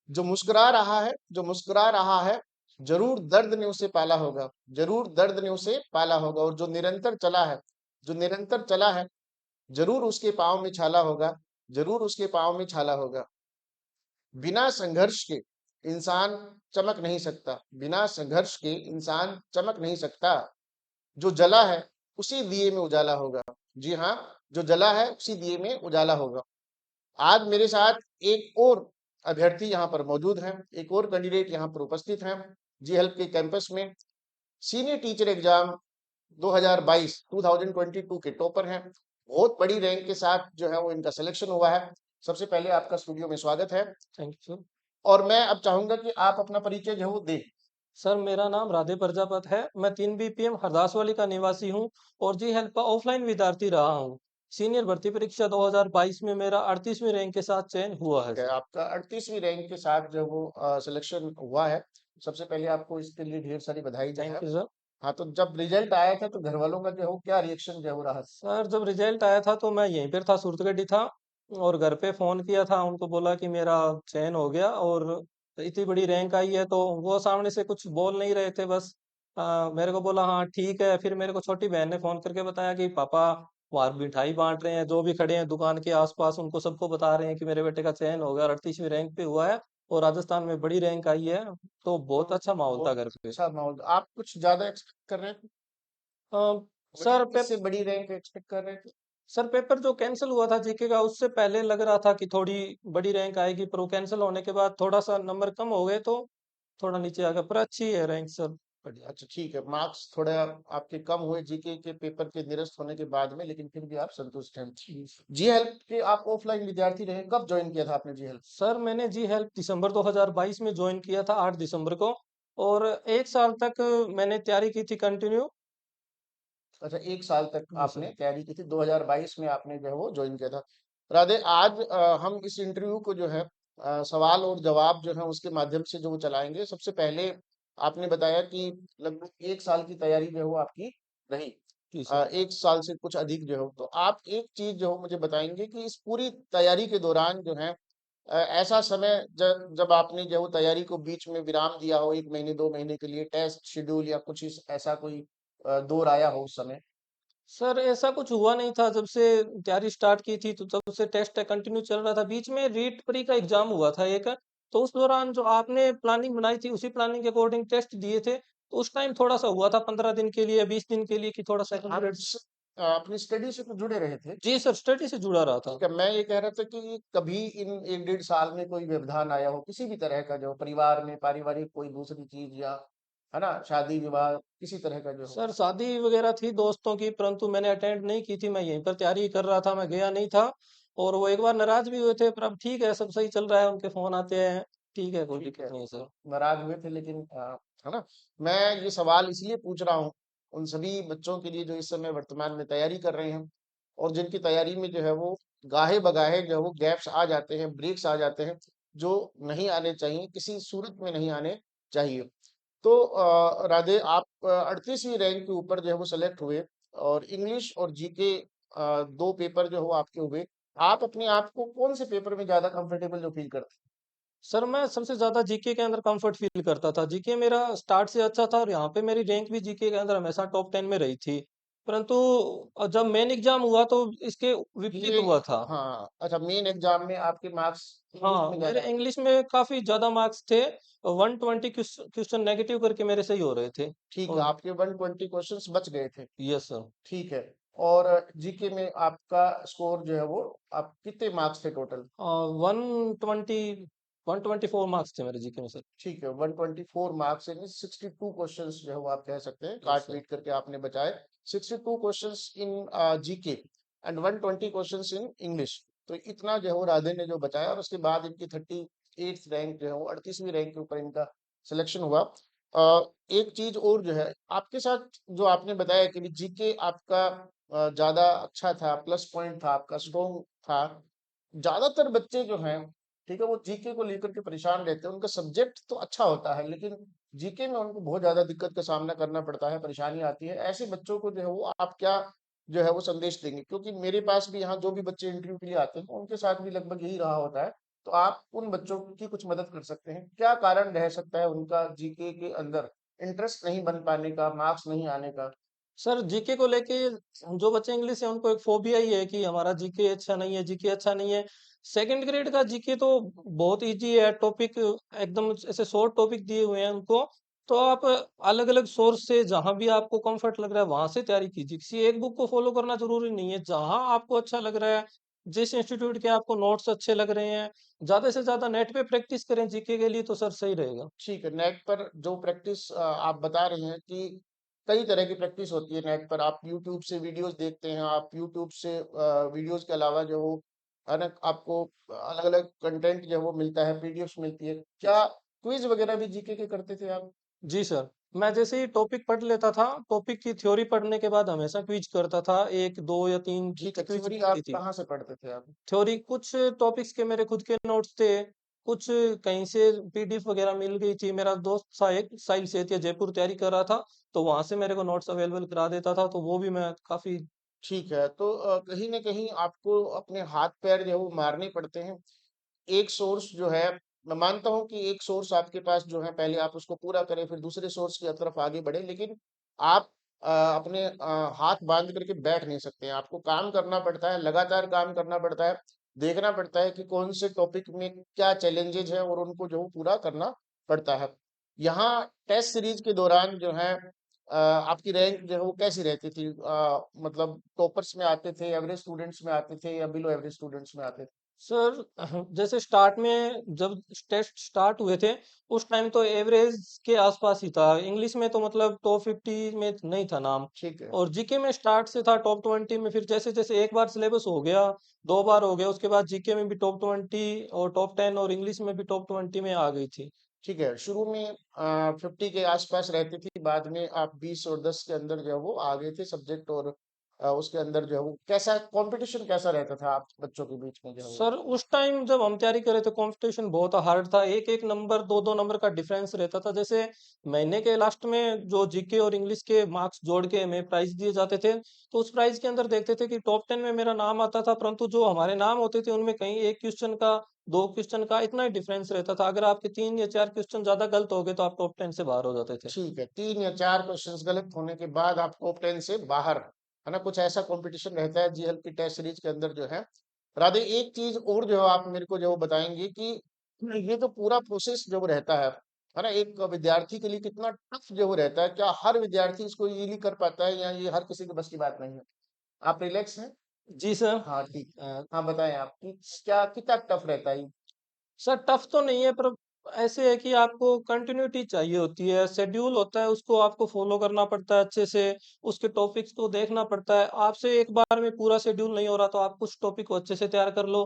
जो मुस्कुरा रहा है, जरूर दर्द ने उसे पाला होगा, जरूर दर्द ने उसे पाला होगा। और जो निरंतर चला है, जरूर उसके पाँव में छाला होगा, जरूर उसके पाँव में छाला होगा। बिना संघर्ष के इंसान चमक नहीं सकता, बिना संघर्ष के इंसान चमक नहीं सकता। जो जला है उसी दिए में उजाला होगा। जी हाँ, जो जला है उसी दिए में उजाला होगा। आज मेरे साथ एक और अभ्यर्थी यहाँ पर मौजूद हैं, एक और कैंडिडेट यहाँ पर उपस्थित हैं। जी हेल्प के कैंपस में सीनियर टीचर एग्जाम 2022 के टॉपर हैं। बहुत बड़ी रैंक के साथ जो है वो इनका सिलेक्शन हुआ है। सबसे पहले आपका स्टूडियो में स्वागत है। Thank you sir. और मैं अब चाहूंगा कि आप अपना परिचय जो है वो दें। सर मेरा नाम राधे प्रजापत है। मैं 3 बीपीएम हरदासवाली का निवासी हूँ और जी हेल्प का ऑफलाइन विद्यार्थी रहा हूँ। सीनियर भर्ती परीक्षा 2022 में मेरा 38वीं रैंक के साथ चयन हुआ है ठीक है, सर। आपका 38वीं रैंक के साथ जो वो सिलेक्शन हुआ है। सबसे पहले आपको इसके लिए ढेर सारी बधाई जो है। Thank you sir. हाँ, तो जब रिजल्ट आया था तो घर वालों का जो है वो क्या रिएक्शन जो है वो रहा? सर जब रिजल्ट आया था तो मैं यहीं पर था, सूरतगढ़ी था और घर पे फोन किया था, उनको बोला कि मेरा चयन हो गया और इतनी बड़ी रैंक आई है। तो वो सामने से कुछ बोल नहीं रहे थे, बस मेरे को बोला हाँ ठीक है। फिर मेरे को छोटी बहन ने फोन करके बताया कि पापा वहाँ मिठाई बांट रहे हैं, जो भी खड़े हैं दुकान के आसपास उनको सबको बता रहे हैं कि मेरे बेटे का चयन हो गया और 38वीं रैंक पे हुआ है और राजस्थान में बड़ी रैंक आई है। तो बहुत तो अच्छा माहौल था बहुत घर पे। अच्छा माहौल। आप कुछ ज्यादा एक्सपेक्ट कर रहे थे? अ, बड़ी सर इससे बड़ी रैंक एक्सपेक्ट कर रहे थे? सर पेपर जो कैंसिल हुआ था जीके का, उससे पहले लग रहा था कि थोड़ी बड़ी रैंक आएगी, पर वो कैंसिल होने के बाद थोड़ा सा नंबर कम हो गए तो थोड़ा नीचे आ गया, पर अच्छी है रैंक सर। बढ़िया। अच्छा, ठीक है, मार्क्स थोड़ा आपके कम हुए जीके के पेपर के निरस्त होने के बाद में, लेकिन फिर भी आप संतुष्ट हैं। जी जी हेल्प के आप ऑफलाइन विद्यार्थी रहे, कब ज्वाइन किया था आपने जी हेल्प? सर, मैंने जी हेल्प दिसंबर 2022 में ज्वाइन किया था, 8 दिसंबर को। और 1 साल तक मैंने तैयारी की थी कंटिन्यू। अच्छा, एक साल तक जी आपने सर। तैयारी की थी, 2022 में आपने जो है वो ज्वाइन किया था। राधे, आज हम इस इंटरव्यू को जो है सवाल और जवाब जो है उसके माध्यम से जो वो चलाएंगे। सबसे पहले आपने बताया कि लगभग एक साल की तैयारी जो है वो आपकी रही। जी सर। एक साल से कुछ अधिक जो है, तो आप एक चीज जो है मुझे बताएंगे कि इस पूरी तैयारी के दौरान जो है ऐसा समय जब आपने जो है वो तैयारी को बीच में विराम दिया हो, 1 महीने 2 महीने के लिए टेस्ट शेड्यूल या कुछ ऐसा कोई दौर आया हो उस समय? सर ऐसा कुछ हुआ नहीं था, जब से तैयारी स्टार्ट की थी तो तब से टेस्ट कंटिन्यू चल रहा था। बीच में रीट प्री का एग्जाम हुआ था एक, तो उस दौरान जो आपने प्लानिंग बनाई थी उसी प्लानिंग के अकॉर्डिंग टेस्ट दिए थे। तो उस टाइम थोड़ा सा हुआ था 15 दिन के लिए, 20 दिन के लिए, कि थोड़ा सेकंड आप ग्रेड। अपनी स्टडी से तो जुड़े रहे थे। जी सर, स्टडी से जुड़ा रहा था। ठीक है, मैं ये कह रहा था कि कभी इन 1 डेढ़ साल में कोई व्यवधान आया हो किसी भी तरह का, जो परिवार में पारिवारिक कोई दूसरी चीज, या है ना, शादी विवाह किसी तरह का जो हो? सर शादी वगैरह थी दोस्तों की, परंतु मैंने अटेंड नहीं की थी, मैं यहीं पर तैयारी कर रहा था, मैं गया नहीं था। और वो एक बार नाराज भी हुए थे, पर अब ठीक है, सब सही चल रहा है, उनके फोन आते हैं। ठीक है, कोई ठीक है, दिक्कत नहीं है सर। नाराज हुए थे लेकिन है ना, मैं ये सवाल इसलिए पूछ रहा हूँ उन सभी बच्चों के लिए जो इस समय वर्तमान में तैयारी कर रहे हैं, और जिनकी तैयारी में जो है वो गाहे बगाहे जो है वो गैप्स आ जाते हैं, ब्रेक्स आ जाते हैं, जो नहीं आने चाहिए, किसी सूरत में नहीं आने चाहिए। तो राधे, आप 38वीं रैंक के ऊपर जो है वो सेलेक्ट हुए, और इंग्लिश और जीके दो पेपर जो हो आपके हुए। आप अपने आप को कौन से पेपर में ज्यादा कंफर्टेबल जो फील करते सर मैं सबसे ज्यादा जीके के अंदर कंफर्ट फील करता था। जीके मेरा स्टार्ट से अच्छा था और यहाँ पे मेरी रैंक भी जीके के अंदर हमेशा टॉप 10 में रही थी। परंतु जब मेन एग्जाम हुआ तो इसके हैं विपरीत ये? हुआ था। हाँ, अच्छा, मेन एग्जाम में आपके मार्क्स इंग्लिश हाँ, में मेरे ज्यादा आए? इंग्लिश में काफी ज्यादा मार्क्स थे। 120 क्वेश्चन नेगेटिव करके मेरे सही हो रहे थे। ठीक है, और आपके 120 क्वेश्चंस बच गए थे। Yes sir. ठीक है। और जीके में आपका स्कोर जो है वो, आप कितने मार्क्स थे टोटल? 120 124 मार्क्स थे मेरे जीके में सर। ठीक है, 124 मार्क्स यानी 62 क्वेश्चंस जो है वो आप कह सकते हैं यस काट सर। पीट करके आपने बचाए। 62 questions in GK and 120 questions in English. तो इतना जो है वो राधे ने जो बचाया, और उसके बाद इनकी 38th रैंक जो है वो 38वीं रैंक के ऊपर इनका सिलेक्शन हुआ। एक चीज और जो है आपके साथ जो आपने बताया कि जीके आपका ज्यादा अच्छा था, प्लस पॉइंट था आपका, स्ट्रोंग था। ज्यादातर बच्चे जो हैं, ठीक है, वो जीके को लेकर के परेशान रहते हैं। उनका सब्जेक्ट तो अच्छा होता है, लेकिन जीके में उनको बहुत ज्यादा दिक्कत का सामना करना पड़ता है, परेशानी आती है। ऐसे बच्चों को जो है वो आप क्या जो है वो संदेश देंगे? क्योंकि मेरे पास भी यहाँ जो भी बच्चे इंटरव्यू के लिए आते हैं उनके साथ भी लगभग यही रहा होता है तो आप उन बच्चों की कुछ मदद कर सकते हैं। क्या कारण रह सकता है उनका जीके के अंदर इंटरेस्ट नहीं बन पाने का, मार्क्स नहीं आने का? सर जीके को लेके जो बच्चे इंग्लिश है उनको एक फोबिया ही है कि हमारा जीके अच्छा नहीं है, जीके अच्छा नहीं है। सेकंड ग्रेड का जीके तो बहुत इजी है, टॉपिक एकदम ऐसे शॉर्ट टॉपिक दिए हुए हैं उनको। तो आप अलग अलग सोर्स से जहां भी आपको कंफर्ट लग रहा है वहां से तैयारी कीजिए, किसी एक बुक को फॉलो करना जरूरी नहीं है। जहां आपको अच्छा लग रहा है, जिस इंस्टीट्यूट के आपको नोट्स अच्छे लग रहे हैं, ज्यादा से ज्यादा नेट पे प्रैक्टिस करें जीके के लिए, तो सर सही रहेगा। ठीक है, नेट पर जो प्रैक्टिस आप बता रहे हैं कि कई तरह की प्रैक्टिस होती है नेट पर। आप यूट्यूब से वीडियोस देखते हैं, आप यूट्यूब से वीडियोस के अलावा जो वो है ना, आपको अलग अलग कंटेंट जो है वो मिलता है, पीडीएफ्स मिलती है। क्या क्विज वगैरह भी जीके के करते थे आप? जी सर, मैं जैसे ही टॉपिक पढ़ लेता था, टॉपिक की थ्योरी पढ़ने के बाद हमेशा क्विज करता था, 1, 2 या 3 ठीक है, जितने क्विज थ्योरी बनती आप थी। कहाँ से पढ़ते थे आप? थ्योरी कुछ टॉपिक्स के मेरे खुद के नोट्स थे, कुछ कहीं से पीडीएफ वगैरह मिल गई थी। मेरा दोस्त सा एक साहिल सेठिया जयपुर तैयारी कर रहा था, तो वहां से मेरे को नोट्स अवेलेबल करा देता था, तो वो भी मैं काफी। ठीक है, तो कहीं न कहीं आपको अपने हाथ-पैर जो है वो मारने पड़ते हैं। एक सोर्स जो है, मैं मानता हूँ कि एक सोर्स आपके पास जो है पहले आप उसको पूरा करें, फिर दूसरे सोर्स की तरफ आगे बढ़ें, लेकिन आप अपने हाथ बाँध करके बैठ नहीं सकते हैं। आपको काम करना पड़ता है, लगातार काम करना पड़ता है, देखना पड़ता है कि कौन से टॉपिक में क्या चैलेंजेज़ हैं और उनको जो है पूरा करना पड़ता है। यहाँ टेस्ट सीरीज़ के दौरान जो है आपकी रैंक जो है वो कैसी रहती थी? मतलब टॉपर्स में आते थे, एवरेज स्टूडेंट्स में आते थे या बिलो एवरेज स्टूडेंट्स में आते थे? सर जैसे स्टार्ट में जब टेस्ट स्टार्ट हुए थे, उस टाइम तो एवरेज के आसपास ही था। इंग्लिश में तो मतलब टॉप 50 में नहीं था नाम। ठीक है। और जीके में स्टार्ट से था टॉप 20 में, फिर जैसे जैसे एक बार सिलेबस हो गया, 2 बार हो गया, उसके बाद जीके में भी टॉप 20 और टॉप 10 और इंग्लिश में भी टॉप 20 में आ गई थी। ठीक है, शुरू में 50 के आसपास रहती थी, बाद में आप 20 और 10 के अंदर जो है वो आ गए थे सब्जेक्ट। और उसके अंदर जो है वो कैसा कंपटीशन कैसा रहता था आप बच्चों के बीच में जो है वो? सर उस टाइम जब हम तैयारी कर रहे थे, कंपटीशन बहुत हार्ड था, एक एक नंबर, दो दो नंबर का डिफरेंस रहता था। जैसे महीने के लास्ट में जो जीके और इंग्लिश के मार्क्स जोड़ के हमें प्राइज दिए जाते थे, तो उस प्राइज के अंदर देखते थे कि टॉप 10 में मेरा नाम आता था, परंतु जो हमारे नाम होते थे उनमें कहीं एक क्वेश्चन का, 2 क्वेश्चन का इतना ही डिफरेंस रहता था। अगर आपके 3 या 4 क्वेश्चन ज्यादा गलत हो गए तो आप टॉप 10 से बाहर हो जाते थे। ठीक है, 3 या 4 क्वेश्चंस गलत होने के बाद आप टॉप 10 से बाहर, है ना? कुछ ऐसा कंपटीशन रहता है जीएलपी टेस्ट सीरीज के अंदर जो है। राधे, एक चीज और जो है आप मेरे को जो बताएंगे कि ये जो पूरा प्रोसेस जो रहता है ना, एक विद्यार्थी के लिए कितना टफ जो वो रहता है? क्या हर विद्यार्थी इसको इजीली कर पाता है या ये हर किसी के बस की बात नहीं है? आप रिलैक्स हैं? जी सर। हाँ, ठीक। हाँ, बताएं आप कि क्या कितना टफ रहता है ये? सर टफ तो नहीं है, पर ऐसे है कि आपको कंटिन्यूटी चाहिए होती है, शेड्यूल होता है उसको आपको फॉलो करना पड़ता है अच्छे से, उसके टॉपिक्स को देखना पड़ता है। आपसे एक बार में पूरा शेड्यूल नहीं हो रहा तो आप कुछ टॉपिक को अच्छे से तैयार कर लो,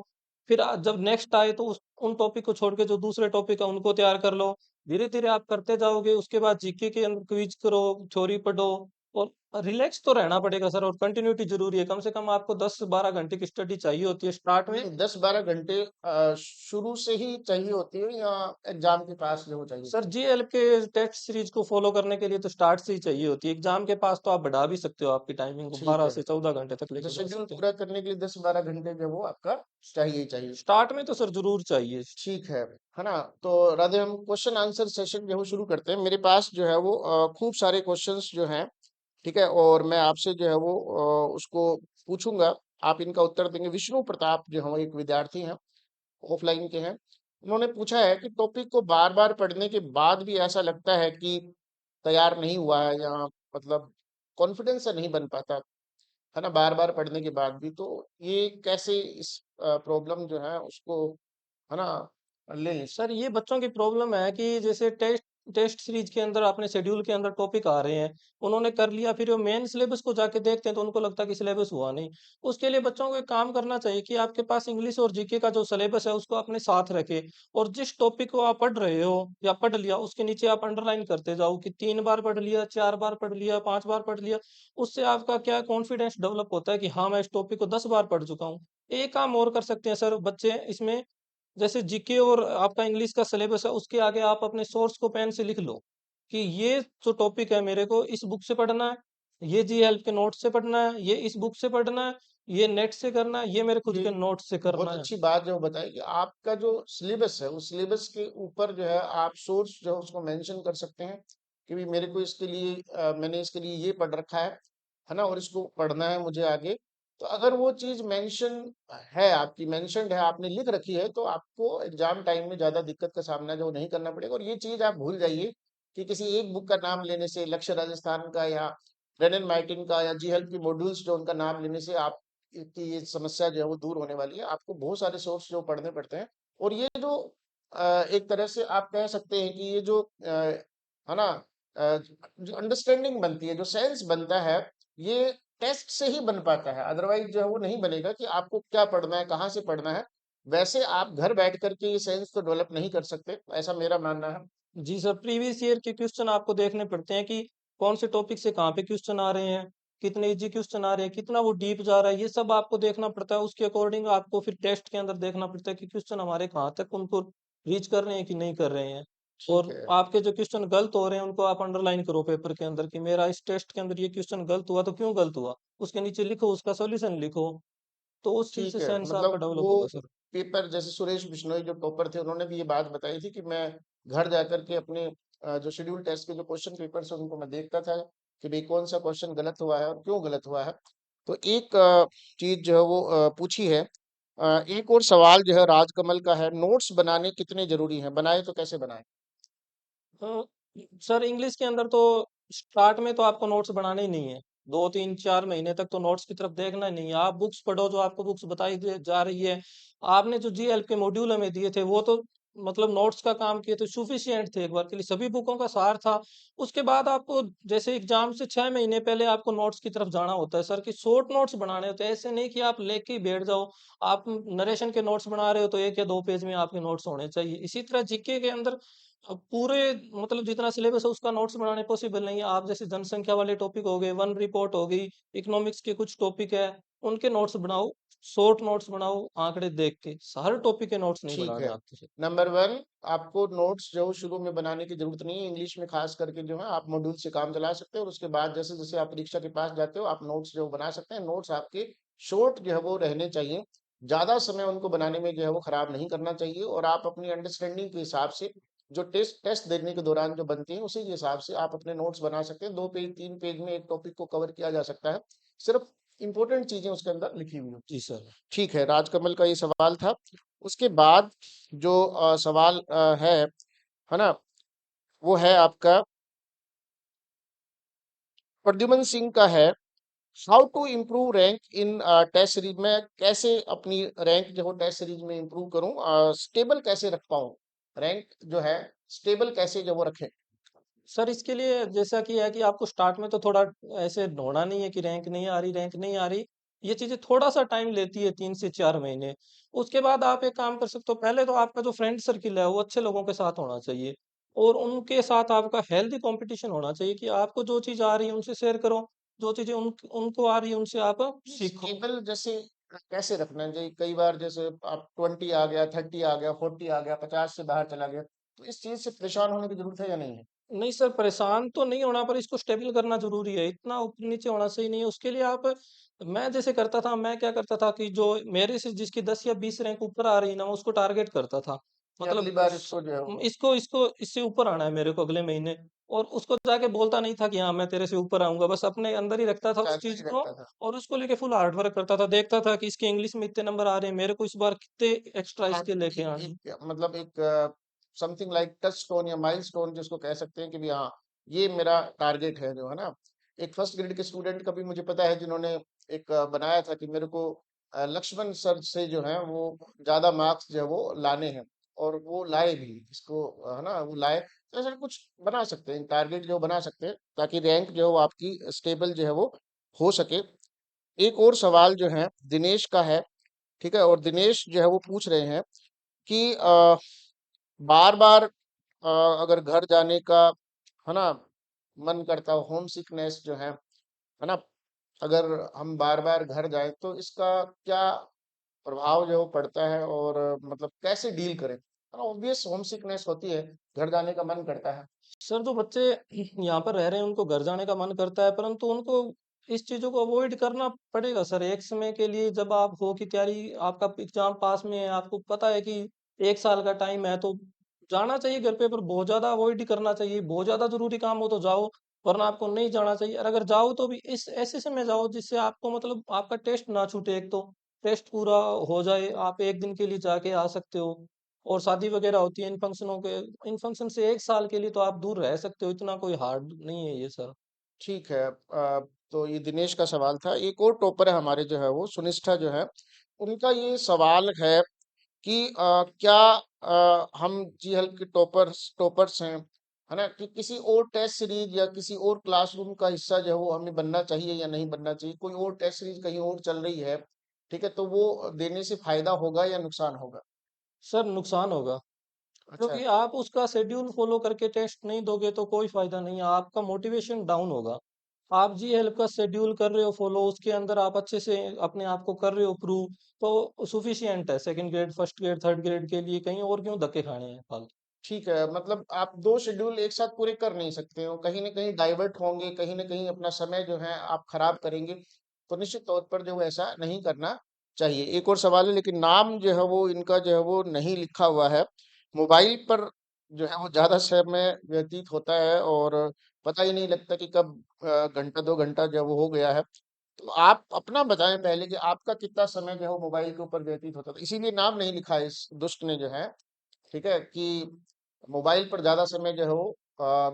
फिर जब नेक्स्ट आए तो उन टॉपिक को छोड़ के जो दूसरे टॉपिक है उनको तैयार कर लो। धीरे धीरे आप करते जाओगे, उसके बाद जीके के अंदर क्विज करो, थ्योरी पढ़ो, और रिलैक्स तो रहना पड़ेगा सर, और कंटिन्यूटी जरूरी है। कम से कम आपको 10 से 12 घंटे की स्टडी चाहिए होती है स्टार्ट में। नहीं, 10-12 घंटे शुरू से ही चाहिए होती है या एग्जाम के पास जो चाहिए? सर जीएल के टेस्ट सीरीज को फॉलो करने के लिए तो स्टार्ट से ही चाहिए होती है। एग्जाम के पास तो आप बढ़ा भी सकते हो, आपकी टाइमिंग को ठीक 12 है, से 14 घंटे तक तो लेके जा शेड्यूल सकते हैं। पूरा करने के लिए 10-12 घंटे जो वो आपका चाहिए ही चाहिए। स्टार्ट में तो सर जरूर चाहिए। ठीक है ना? तो राधे, हम क्वेश्चन आंसर सेशन जो है वो शुरू करते हैं। मेरे पास जो है वो खूब सारे क्वेश्चंस जो हैं, ठीक है, और मैं आपसे जो है वो उसको पूछूंगा, आप इनका उत्तर देंगे। विष्णु प्रताप जो हम एक विद्यार्थी हैं, ऑफलाइन के हैं, उन्होंने पूछा है कि टॉपिक को बार बार पढ़ने के बाद भी ऐसा लगता है कि तैयार नहीं हुआ है, या मतलब कॉन्फिडेंस से नहीं बन पाता, है ना, बार बार पढ़ने के बाद भी। तो ये कैसे इस प्रॉब्लम जो है उसको, है ना, ले लें? सर ये बच्चों की प्रॉब्लम है कि जैसे टेस्ट टेस्ट सीरीज के अंदर अपने शेड्यूल के अंदर टॉपिक आ रहे हैं, उन्होंने कर लिया, फिर वो मेन सिलेबस को जाके देखते हैं तो उनको लगता है कि सिलेबस हुआ नहीं। उसके लिए बच्चों को एक काम करना चाहिए कि आपके पास इंग्लिश और जीके का जो सिलेबस है उसको अपने साथ रखे, और जिस टॉपिक को आप पढ़ रहे हो या पढ़ लिया उसके नीचे आप अंडरलाइन करते जाओ कि 3 बार पढ़ लिया, 4 बार पढ़ लिया, 5 बार पढ़ लिया। उससे आपका क्या कॉन्फिडेंस डेवलप होता है कि हाँ मैं इस टॉपिक को 10 बार पढ़ चुका हूँ। एक काम और कर सकते हैं सर बच्चे इसमें, जैसे जीके और आपका इंग्लिश का सिलेबस है उसके आगे आप अपने सोर्स को पेन से लिख लो कि ये जो टॉपिक है मेरे को इस बुक से पढ़ना है, ये जी हेल्प के नोट से पढ़ना है, ये इस बुक से पढ़ना है, ये नेट से करना है, ये मेरे खुद ये के नोट से बहुत करना है। अच्छी बात जो बताई कि आपका जो सिलेबस है उस सिलेबस के ऊपर जो है आप सोर्स जो है उसको मेंशन कर सकते हैं कि भी मेरे को इसके लिए मैंने इसके लिए ये पढ़ रखा है ना, और इसको पढ़ना है मुझे आगे। तो अगर वो चीज मेंशन है, आपकी मेंशन्ड है, आपने लिख रखी है, तो आपको एग्जाम टाइम में ज्यादा दिक्कत का सामना जो नहीं करना पड़ेगा। और ये चीज आप भूल जाइए कि किसी एक बुक का नाम लेने से, लक्ष्य राजस्थान का या ब्रेनन मार्टिन का या जी हेल्प की मॉड्यूल्स जो उनका नाम लेने से आप की ये समस्या जो है वो दूर होने वाली है। आपको बहुत सारे सोर्स जो पढ़ने पड़ते हैं। और ये जो एक तरह से आप कह सकते हैं कि ये जो है ना, जो अंडरस्टैंडिंग बनती है, जो सेंस बनता है, ये टेस्ट से ही बन पाता है। अदरवाइज जो है वो नहीं बनेगा कि आपको क्या पढ़ना है, कहाँ से पढ़ना है। वैसे आप घर बैठ करके ये सेंस तो डेवलप नहीं कर सकते, ऐसा मेरा मानना है। जी सर, प्रीवियस ईयर के क्वेश्चन आपको देखने पड़ते हैं कि कौन से टॉपिक से कहाँ पे क्वेश्चन आ रहे हैं, कितने इजी क्वेश्चन आ रहे हैं, कितना वो डीप जा रहा है, ये सब आपको देखना पड़ता है। उसके अकॉर्डिंग आपको फिर टेस्ट के अंदर देखना पड़ता है कि क्वेश्चन हमारे कहाँ तक उनको रीच कर रहे हैं कि नहीं कर रहे हैं। ठीक और है। आपके जो क्वेश्चन गलत हो रहे हैं उनको आप अंडरलाइन करो पेपर के अंदर कि मेरा इस टेस्ट के अंदर ये क्वेश्चन गलत हुआ तो क्यों गलत हुआ, उसके नीचे लिखो, उसका सोल्यूशन लिखो। तो उस चीज से ठीक है, सेंस आपका मतलब डेवलप वो होगा सर। पेपर जैसे सुरेश बिश्नोई जो टॉपर थे उन्होंने भी ये बात बताई थी कि मैं घर जाकर के अपने जो शेड्यूल टेस्ट के जो क्वेश्चन पेपर है उनको मैं देखता था कि भाई कौन सा क्वेश्चन गलत हुआ है और क्यों गलत हुआ है। तो एक चीज जो है वो पूछी है। एक और सवाल जो है राजकमल का है, नोट्स बनाने कितने जरूरी हैं, बनाए तो कैसे बनाए? अ, सर इंग्लिश के अंदर तो स्टार्ट में तो आपको नोट्स बनाने ही नहीं है। 2 3 4 महीने तक तो नोट्स की तरफ देखना ही नहीं है। आप बुक्स पढ़ो जो आपको बुक्स बताई जा रही है। आपने जो जी हेल्प के मॉड्यूल हमें दिए थे वो तो मतलब नोट्स का काम किए थे, सुफिशियंट थे एक बार के लिए, सभी बुकों का सार था। उसके बाद आपको जैसे एग्जाम से 6 महीने पहले आपको नोट्स की तरफ जाना होता है सर, कि शॉर्ट नोट्स बनाने होते हैं। ऐसे नहीं कि आप लेके ही बैठ जाओ। आप नरेशन के नोट्स बना रहे हो तो 1 या 2 पेज में आपके नोट्स होने चाहिए। इसी तरह जीके के अंदर पूरे मतलब जितना सिलेबस है उसका नोट्स बनाने पॉसिबल नहीं है। आप जैसे जनसंख्या वाले टॉपिक हो गए, वन रिपोर्ट हो गई, इकोनॉमिक्स के कुछ टॉपिक है, उनके नोट्स बनाओ, शॉर्ट नोट्स बनाओ आंकड़े देख के। हर टॉपिक के नोट्स नहीं ठीक बनाने है। आपसे। नंबर वन, आपको नोट्स जो शुरू में बनाने की जरूरत नहीं है। इंग्लिश में खास करके जो है आप मॉड्यूल से काम चला सकते हो और उसके बाद जैसे जैसे आप परीक्षा के पास जाते हो आप नोट्स जो बना सकते हैं। नोट्स आपके शॉर्ट जो है वो रहने चाहिए, ज्यादा समय उनको बनाने में जो है वो खराब नहीं करना चाहिए। और आप अपनी अंडरस्टैंडिंग के हिसाब से जो टेस्ट टेस्ट देने के दौरान जो बनती है उसी के हिसाब से आप अपने नोट्स बना सकते हैं। 2 पेज 3 पेज में एक टॉपिक को कवर किया जा सकता है, सिर्फ इंपॉर्टेंट चीजें उसके अंदर लिखी हुई होती जी हैं। सर। ठीक है, राजकमल का ये सवाल था। उसके बाद जो सवाल है ना, वो है आपका प्रद्युमन सिंह का है। How to improve rank in test series में, कैसे अपनी रैंक जो है टेस्ट सीरीज में इम्प्रूव करूं, स्टेबल कैसे रख पाऊं, रैंक जो है स्टेबल कैसे जो वो रखें? सर इसके लिए जैसा कि है कि आपको स्टार्ट में तो थोड़ा ऐसे ढूंढना नहीं है कि रैंक नहीं आ रही, रैंक नहीं आ रही। ये चीजें थोड़ा सा टाइम लेती है, 3 से 4 महीने। उसके बाद आप एक काम कर सकते हो, पहले तो आपका जो फ्रेंड सर्किल है वो अच्छे लोगों के साथ होना चाहिए। और उनके साथ आपका हेल्दी कंपटीशन होना चाहिए कि आपको जो चीज आ रही है उनसे शेयर करो, जो चीजें उनको आ रही है उनसे आप सीखो। स्टेबल जैसे कैसे रखना है जी? कई बार जैसे आप 20 आ गया, 30 आ गया, 40 आ गया, 50 से बाहर चला गया, तो इस चीज से परेशान होने की जरूरत है या नहीं है? नहीं सर, परेशान तो नहीं होना, पर इसको स्टेबल करना ज़रूरी है। इतना ऊपर-नीचे होना सही नहीं है। उसके लिए आप मैं जैसे करता था, मैं क्या करता था कि जो मेरे से जिसकी 10 या 20 रैंक ऊपर आ रही है ना, मैं उसको टारगेट करता था। कि अगली मतलब बार इसको जो है वो इसको इसको इससे ऊपर आना है मेरे को अगले महीने। और उसको जाके बोलता नहीं था कि हाँ, मैं तेरे से ऊपर आऊँगा। बस अपने अंदर ही रखता था अच्छा उस अंदर चीज़ ही को रखता था। और उसको लेके फुल हार्ड वर्क करता था। देखता था कि इसके इंग्लिश में इतने नंबर आ रहे हैं, मेरे को इस बार कितने एक्स्ट्रा हाँ, इसके लेके एक आने हैं। एक मतलब एक समथिंग लाइक टच स्टोन या माइल स्टोन जिसको कह सकते हैं कि भी हाँ, ये मेरा टारगेट है जो है ना। एक फर्स्ट ग्रेड के स्टूडेंट का भी मुझे पता है जिन्होंने एक बनाया था कि मेरे को लक्ष्मण सर से जो है वो ज्यादा मार्क्स जो है वो लाने हैं, और वो लाए भी इसको, है ना, वो लाए। तो ऐसा कुछ बना सकते हैं, टारगेट जो बना सकते हैं ताकि रैंक जो है वो आपकी स्टेबल जो है वो हो सके। एक और सवाल जो है दिनेश का है। ठीक है, और दिनेश जो है वो पूछ रहे हैं कि बार बार अगर घर जाने का, है ना, मन करता हो, होम सिकनेस जो है ना, अगर हम बार बार घर जाएं तो इसका क्या प्रभाव जो पड़ता है, और मतलब कैसे डील करें? ऑब्वियस होम सिकनेस होती है, घर जाने का मन करता है। सर जो बच्चे यहाँ पर रह रहे हैं उनको घर जाने का मन करता है, परंतु उनको इस चीज़ों को अवॉइड करना पड़ेगा सर एक समय के लिए जब आप हो की तैयारी आपका एग्ज़ाम पास में है, आपको पता है कि 1 साल का टाइम है तो जाना चाहिए घर पे पर बहुत ज़्यादा अवॉइड ही करना चाहिए। बहुत ज़्यादा ज़रूरी काम हो तो जाओ, वरना आपको नहीं जाना चाहिए और अगर जाओ तो भी इस ऐसे समय जाओ जिससे आपको मतलब आपका टेस्ट ना छूटे एक तो, टेस्ट पूरा हो जाए, आप 1 दिन के लिए जाके आ सकते हो और शादी वगैरह होती है इन फंक्शन से 1 साल के लिए तो आप दूर रह सकते हो, इतना कोई हार्ड नहीं है ये सर। ठीक है। तो ये दिनेश का सवाल था। एक और टॉपर है हमारे जो है वो सुनिष्ठा जो है, उनका ये सवाल है कि क्या हम जी हेल्प के टॉपर्स हैं, है ना, कि किसी और टेस्ट सीरीज या किसी और क्लासरूम का हिस्सा जो है वो हमें बनना चाहिए या नहीं बनना चाहिए? कोई और टेस्ट सीरीज कहीं और चल रही है, ठीक है, तो वो देने से फायदा होगा या नुकसान होगा? सर नुकसान होगा। अच्छा। क्योंकि आप उसका शेड्यूल फॉलो करके टेस्ट नहीं दोगे तो कोई फायदा नहीं है, आपका मोटिवेशन डाउन होगा। आप जी हेल्प का शेड्यूल कर रहे हो फॉलो, उसके अंदर आप अच्छे से अपने आप को कर रहे हो प्रूव, तो सफिशिएंट है second grade, first grade, third grade के लिए, कहीं और क्यों धक्के खाने हैं फालतू। ठीक है, मतलब आप दो शेड्यूल एक साथ पूरे कर नहीं सकते हो, कहीं ना कहीं डाइवर्ट होंगे, कहीं ना कहीं अपना समय जो है आप खराब करेंगे। तो निश्चित तौर पर जो है ऐसा नहीं करना चाहिए। एक और सवाल है, लेकिन नाम जो है वो इनका जो है वो नहीं लिखा हुआ है। मोबाइल पर जो है वो ज्यादा समय व्यतीत होता है और पता ही नहीं लगता कि कब घंटा 2 घंटा जो है वो हो गया है। तो आप अपना बताएं पहले कि आपका कितना समय जो है वो मोबाइल के ऊपर व्यतीत होता था, इसीलिए नाम नहीं लिखा है इस दुष्ट ने जो है, ठीक है, कि मोबाइल पर ज्यादा समय जो है वो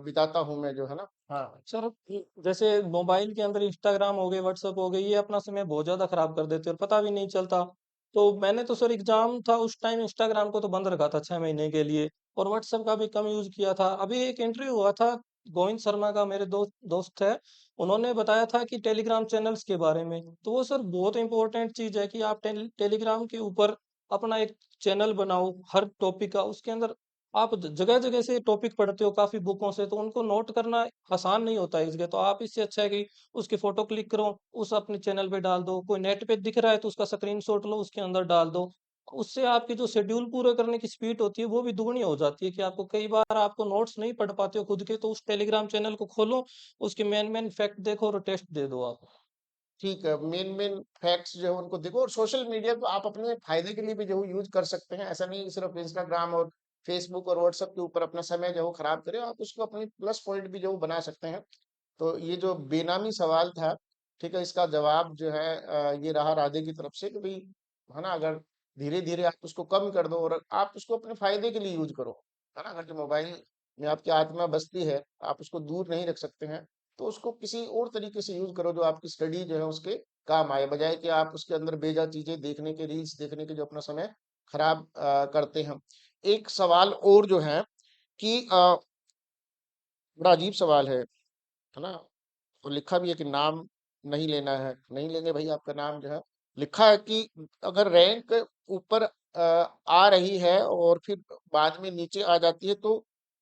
बिताता हूँ मैं जो है ना। हाँ। सर जैसे मोबाइल के अंदर इंस्टाग्राम हो गए, व्हाट्सएप हो गए, ये अपना समय बहुत ज्यादा खराब कर देते हैं और पता भी नहीं चलता। तो मैंने तो सर एग्जाम था उस टाइम इंस्टाग्राम को तो बंद रखा था 6 महीने के लिए और व्हाट्सएप का भी कम यूज किया था। अभी एक इंटरव्यू हुआ था गोविंद शर्मा का, मेरे दोस्त है, उन्होंने बताया था कि टेलीग्राम चैनल्स के बारे में, तो वो सर बहुत इंपॉर्टेंट चीज है कि आप टेलीग्राम के ऊपर अपना एक चैनल बनाओ हर टॉपिक का, उसके अंदर आप जगह जगह से टॉपिक पढ़ते हो काफी बुकों से, तो उनको नोट करना आसान नहीं होता है इसलिए, तो आप इससे अच्छा है कि उसकी फोटो क्लिक करो, उस अपने चैनल पे डाल दो, कोई नेट पे दिख रहा है तो उसका स्क्रीनशॉट लो उसके अंदर डाल दो। उससे आपकी जो शेड्यूल पूरा करने की स्पीड होती है वो भी दुगनी हो जाती है कि आपको कई बार आपको नोट्स नहीं पढ़ पाते हो खुद के, तो उस टेलीग्राम चैनल को खोलो, उसके मेन मेन फैक्ट देखो और टेस्ट दे दो आप। ठीक है, मेन मेन फैक्ट्स जो है उनको देखो, और सोशल मीडिया को आप अपने फायदे के लिए भी जो यूज कर सकते हैं। ऐसा नहीं कि सिर्फ इंस्टाग्राम और फेसबुक और व्हाट्सएप के ऊपर अपना समय जो है वो खराब करें, आप उसको अपनी प्लस पॉइंट भी जो है वो बना सकते हैं। तो ये जो बेनामी सवाल था, ठीक है, इसका जवाब जो है ये रहा राधे की तरफ से कि भाई, है ना, अगर धीरे धीरे आप उसको कम कर दो और आप उसको अपने फायदे के लिए यूज करो, है ना, अगर जो मोबाइल में आपकी आत्मा बसती है, आप उसको दूर नहीं रख सकते हैं, तो उसको किसी और तरीके से यूज करो जो आपकी स्टडी जो है उसके काम आए, बजाय कि आप उसके अंदर बेजा चीजें देखने के, रील्स देखने के जो अपना समय खराब करते हैं। एक सवाल और जो है कि बड़ा अजीब सवाल है ना, तो लिखा भी है कि नाम नहीं लेना है, नहीं लेंगे भाई आपका नाम जो है। लिखा है कि अगर रैंक ऊपर आ रही है और फिर बाद में नीचे आ जाती है, तो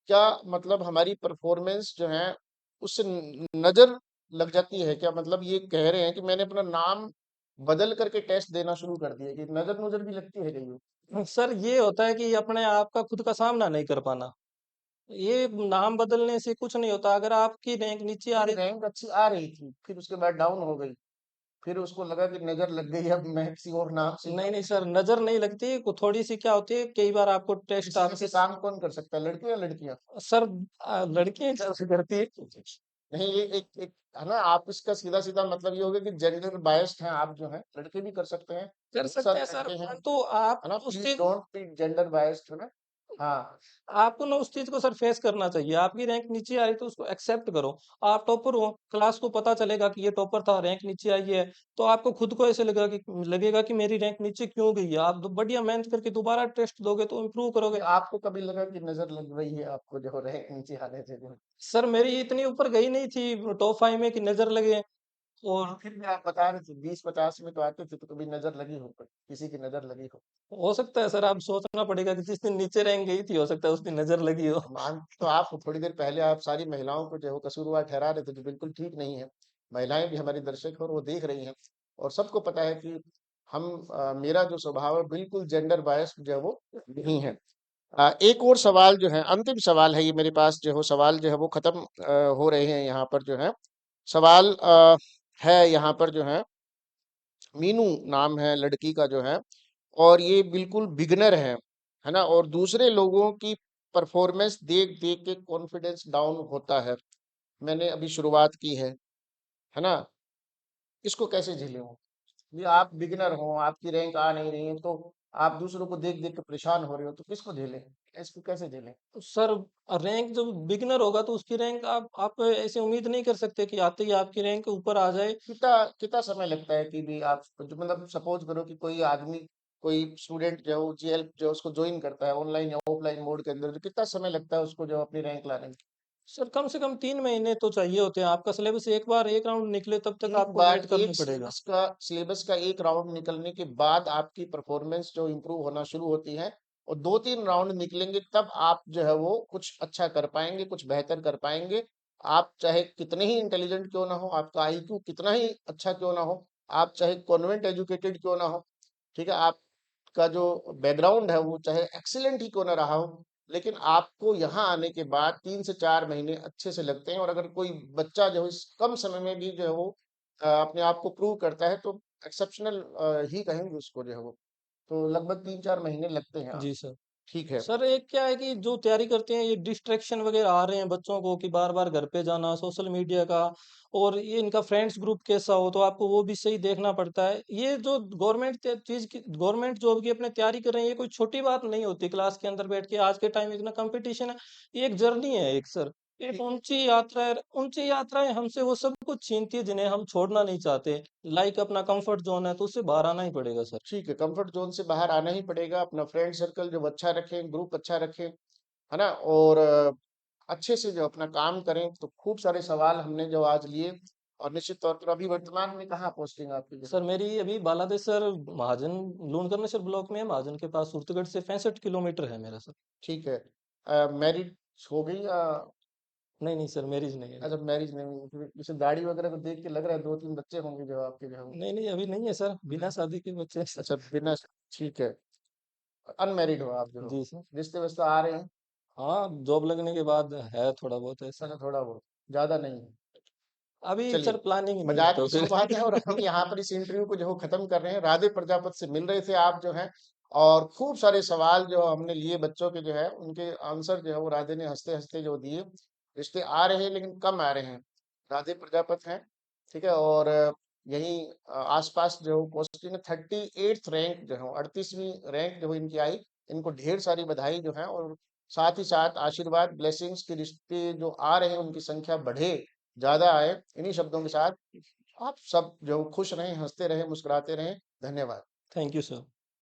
क्या मतलब हमारी परफॉर्मेंस जो है उससे नजर लग जाती है क्या? मतलब ये कह रहे हैं कि मैंने अपना नाम बदल करके टेस्ट देना शुरू कर दिया, कि नजर नजर भी लगती है कहीं? सर ये होता है कि अपने आप का खुद का सामना नहीं कर पाना, ये नाम बदलने से कुछ नहीं होता, अगर आपकी रैंक नीचे आ मेरी रही। रैंक अच्छी आ रही थी, फिर उसके बाद डाउन हो गई, फिर उसको लगा कि नजर लग गई, अब मैं किसी और नाम से नहीं नहीं सर, नजर नहीं लगती, थोड़ी सी क्या होती है, कई बार आपको टेस्ट इस तरह आपके। से काम कौन कर सकता है, लड़के या लड़कियां? सर लड़कियां कैसे करती है। नहीं, ये एक है ना, आप इसका सीधा सीधा मतलब ये होगा कि जेंडर बायस्ड हैं आप जो है, लड़के भी कर सकते हैं, कर बहुत सकते सारे हैं सर, लड़के हैं, परंतु आप है ना, उस प्लीज चीज, डोंट बी जेंडर बायस्ड, है ना। हाँ। आपको ना उस चीज को सर फेस करना चाहिए, आपकी रैंक नीचे आ रही तो उसको एक्सेप्ट करो। आप टॉपर हो, क्लास को पता चलेगा कि ये टॉपर था, रैंक नीचे आई है, तो आपको खुद को ऐसे लगेगा कि मेरी रैंक नीचे क्यों गई है, आप बढ़िया मेहनत करके दोबारा टेस्ट दोगे तो इम्प्रूव ये करोगे। आपको कभी लगा कि नजर लग रही है आपको जो रैंक नीचे आने से जो? सर मेरी इतनी ऊपर गई नहीं थी टॉप 5 में कि नजर लगे। और फिर भी आप बता रहे थे 20-50 में तो आते थे, तो कभी नजर लगी हो, किसी की नजर लगी हो? हो सकता है सर, आप सोचना पड़ेगा कि जिस दिन नीचे रैंक गई थी हो सकता है उस दिन नजर लगी हो। मान तो आप थोड़ी देर पहले आप सारी महिलाओं को जो है वो कसूरवार ठहरा रहे थे, जो बिल्कुल ठीक नहीं है। महिलाएं भी हमारी दर्शक हैं और वो देख रही हैं, और सबको पता है कि हम मेरा जो स्वभाव है बिल्कुल जेंडर बायस जो है वो नहीं है। एक और सवाल जो है, अंतिम सवाल है ये मेरे पास, जो है सवाल जो है वो खत्म हो रहे हैं यहाँ पर जो है। सवाल है यहाँ पर जो है, मीनू नाम है लड़की का जो है, और ये बिल्कुल बिगिनर है ना? और दूसरे लोगों की परफॉर्मेंस देख देख के कॉन्फिडेंस डाउन होता है। मैंने अभी शुरुआत की है ना? इसको कैसे झेलें वो? ये आप बिगिनर हो, आपकी रैंक आ नहीं रही है, तो आप दूसरों को देख देख के परेशान हो रहे हो, तो किसको झेलें? इसको कैसे झेलें? सर रैंक जब बिगिनर होगा तो उसकी रैंक आप ऐसे उम्मीद नहीं कर सकते कि आते ही आपकी रैंक ऊपर आ जाए। कितना कितना समय लगता है कि भी आप जो मतलब सपोज करो कि कोई आदमी, कोई स्टूडेंट जो है वो जीएल जो है उसको ज्वाइन करता है ऑनलाइन या ऑफलाइन मोड के अंदर, तो कितना समय लगता है उसको जो अपनी रैंक लाने में? सर कम से कम 3 महीने तो चाहिए होते हैं। आपका सिलेबस एक बार एक राउंड निकले तब तक एक आपको बार वेट करना एक पड़ेगा। सिलेबस का एक राउंड निकलने के बाद आपकी परफॉर्मेंस जो इम्प्रूव होना शुरू होती है, और 2-3 राउंड निकलेंगे तब आप जो है वो कुछ अच्छा कर पाएंगे, कुछ बेहतर कर पाएंगे। आप चाहे कितने ही इंटेलिजेंट क्यों ना हो, आपका आईक्यू कितना ही अच्छा क्यों ना हो, आप चाहे कॉन्वेंट एजुकेटेड क्यों ना हो, ठीक है, आपका जो बैकग्राउंड है वो चाहे एक्सीलेंट ही क्यों ना रहा हो, लेकिन आपको यहाँ आने के बाद 3 से 4 महीने अच्छे से लगते हैं। और अगर कोई बच्चा जो है इस कम समय में भी जो है वो अपने आप को प्रूव करता है, तो एक्सेप्शनल ही कहेंगे उसको जो है वो। तो लगभग 3-4 महीने लगते हैं। जी सर। ठीक है। सर एक क्या है कि जो तैयारी करते हैं ये डिस्ट्रैक्शन वगैरह आ रहे हैं बच्चों को कि बार-बार घर पे जाना, सोशल मीडिया का और ये इनका फ्रेंड्स ग्रुप कैसा हो तो आपको वो भी सही देखना पड़ता है। ये जो गवर्नमेंट जॉब की अपने तैयारी कर रहे हैं ये कोई छोटी बात नहीं होती क्लास के अंदर बैठ के आज के टाइम में इतना कंपटीशन है। ये एक जर्नी है एक सर। एक ठीक ऊँची यात्रा है ऊँची यात्राएँ हमसे वो सब कुछ छीनती है जिन्हें हम छोड़ना नहीं चाहते। लाइक अपना कम्फर्ट ज़ोन है तो उससे बाहर आना ही पड़ेगा सर। ठीक है, कंफर्ट जोन से बाहर आना ही पड़ेगा। अपना फ्रेंड सर्कल जो अच्छा रखें, ग्रुप अच्छा रखें, है ना? और अच्छे से जो अपना काम करें। तो खूब सारे सवाल हमने जो आज लिए, और निश्चित तौर पर अभी वर्तमान में कहाँ पोस्टिंग आपकी जो है? सर मेरी अभी बालादेसर महाजन लूणकरनेसर ब्लॉक में है महाजन के पास सुरतगढ़ से 65 किलोमीटर है मेरा सर। ठीक है। मैरिड हो गई या? नहीं नहीं सर मैरिज नहीं है। अच्छा, मैरिज नहीं हुई। फिर जैसे गाड़ी वगैरह को देख के लग रहा है 2-3 बच्चे होंगे जो आपके जो है। नहीं नहीं अभी नहीं है सर बिना शादी के बच्चे हैं सर। अच्छा, बिना। ठीक है। अनमैरिड हो आप जो हो? जी सर। रिश्ते वस्ते आ रहे हैं? हाँ जॉब लगने के बाद है थोड़ा बहुत ऐसा। अच्छा, थोड़ा बहुत, ज्यादा नहीं है। अभी चलिए, सर प्लानिंग नहीं है मजाक तो की फिर। सौ बात है। और हम यहाँ पर इस इंटरव्यू को जो है खत्म कर रहे हैं। राधे प्रजापति से मिल रहे थे आप जो है, और खूब सारे सवाल जो हमने लिए बच्चों के जो है, उनके आंसर जो है वो राधे ने हंसते हंसते जो दिए। रिश्ते आ रहे हैं लेकिन कम आ रहे हैं। राधे प्रजापति हैं, ठीक है। और यहीं आसपास जो पोस्टिंग 38th रैंक जो है, 38वीं रैंक जो इनकी आई। इनको ढेर सारी बधाई जो है, और साथ ही साथ आशीर्वाद, ब्लेसिंग्स के रिश्ते जो आ रहे हैं उनकी संख्या बढ़े, ज्यादा आए। इन्हीं शब्दों के साथ आप सब जो खुश रहें, हंसते रहें, मुस्कुराते रहें। धन्यवाद। Thank you sir.